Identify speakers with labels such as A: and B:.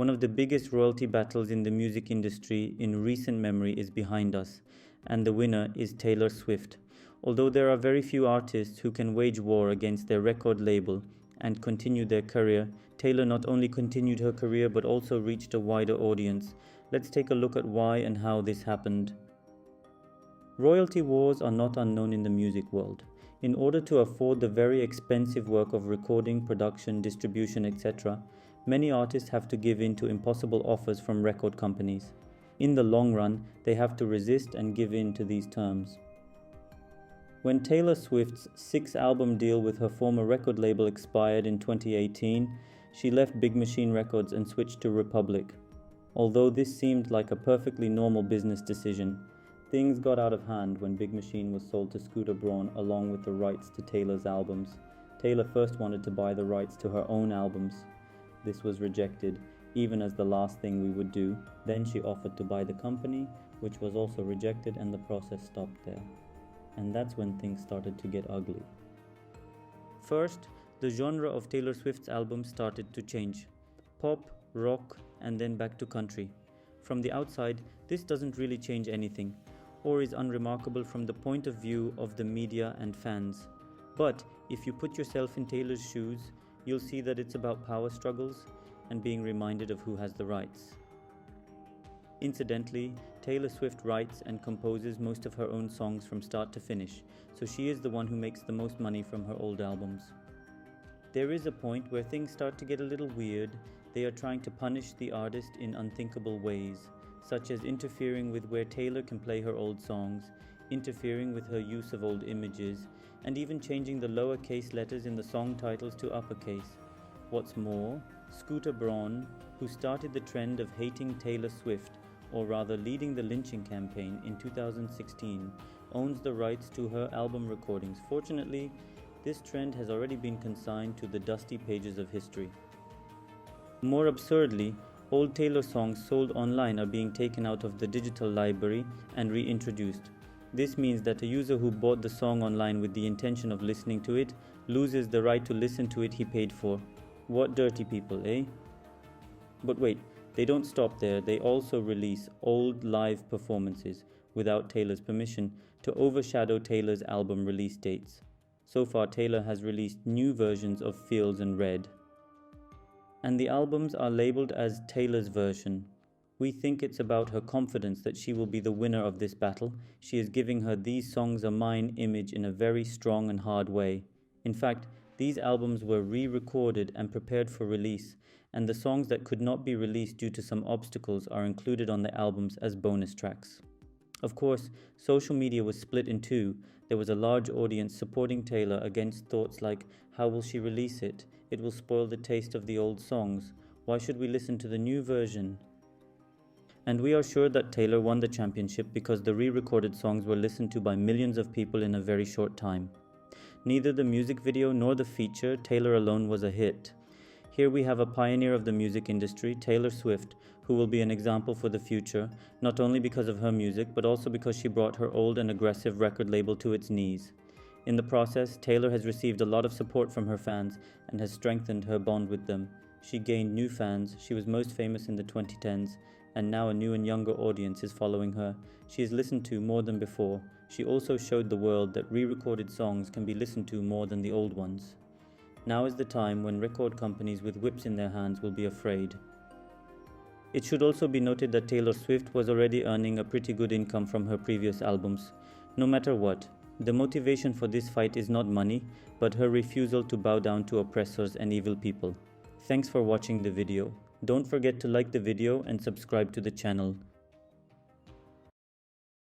A: One of the biggest royalty battles in the music industry in recent memory is behind us, and the winner is Taylor Swift. Although there are very few artists who can wage war against their record label and continue their career, Taylor not only continued her career but also reached a wider audience. Let's take a look at why and how this happened. Royalty wars are not unknown in the music world. In order to afford the very expensive work of recording, production, distribution, etc., many artists have to give in to impossible offers from record companies. In the long run, they have to resist and give in to these terms. When Taylor Swift's 6-album deal with her former record label expired in 2018, she left Big Machine Records and switched to Republic. Although this seemed like a perfectly normal business decision, things got out of hand when Big Machine was sold to Scooter Braun along with the rights to Taylor's albums. Taylor first wanted to buy the rights to her own albums. This was rejected, even as the last thing we would do. Then she offered to buy the company, which was also rejected, and the process stopped there. And that's when things started to get ugly. First, the genre of Taylor Swift's albums started to change. Pop, rock, and then back to country. From the outside, this doesn't really change anything, or is unremarkable from the point of view of the media and fans. But if you put yourself in Taylor's shoes, you'll see that it's about power struggles and being reminded of who has the rights. Incidentally, Taylor Swift writes and composes most of her own songs from start to finish, so she is the one who makes the most money from her old albums. There is a point where things start to get a little weird. They are trying to punish the artist in unthinkable ways, such as interfering with where Taylor can play her old songs, interfering with her use of old images, and even changing the lowercase letters in the song titles to uppercase. What's more, Scooter Braun, who started the trend of hating Taylor Swift, or rather leading the lynching campaign in 2016, owns the rights to her album recordings. Fortunately, this trend has already been consigned to the dusty pages of history. More absurdly, old Taylor songs sold online are being taken out of the digital library and reintroduced. This means that a user who bought the song online with the intention of listening to it loses the right to listen to it he paid for. What dirty people, eh? But wait, they don't stop there. They also release old live performances without Taylor's permission to overshadow Taylor's album release dates. So far, Taylor has released new versions of Feels and Red, and the albums are labeled as Taylor's version. We think it's about her confidence that she will be the winner of this battle. She is giving her "These Songs Are Mine" image in a very strong and hard way. In fact, these albums were re-recorded and prepared for release, and the songs that could not be released due to some obstacles are included on the albums as bonus tracks. Of course, social media was split in two. There was a large audience supporting Taylor against thoughts like, how will she release it? It will spoil the taste of the old songs. Why should we listen to the new version? And we are sure that Taylor won the championship because the re-recorded songs were listened to by millions of people in a very short time. Neither the music video nor the feature, Taylor Alone, was a hit. Here we have a pioneer of the music industry, Taylor Swift, who will be an example for the future, not only because of her music, but also because she brought her old and aggressive record label to its knees. In the process, Taylor has received a lot of support from her fans and has strengthened her bond with them. She gained new fans. She was most famous in the 2010s, and now a new and younger audience is following her. She is listened to more than before. She also showed the world that re-recorded songs can be listened to more than the old ones. Now is the time when record companies with whips in their hands will be afraid. It should also be noted that Taylor Swift was already earning a pretty good income from her previous albums. No matter what, the motivation for this fight is not money, but her refusal to bow down to oppressors and evil people. Thanks for watching the video. Don't forget to like the video and subscribe to the channel.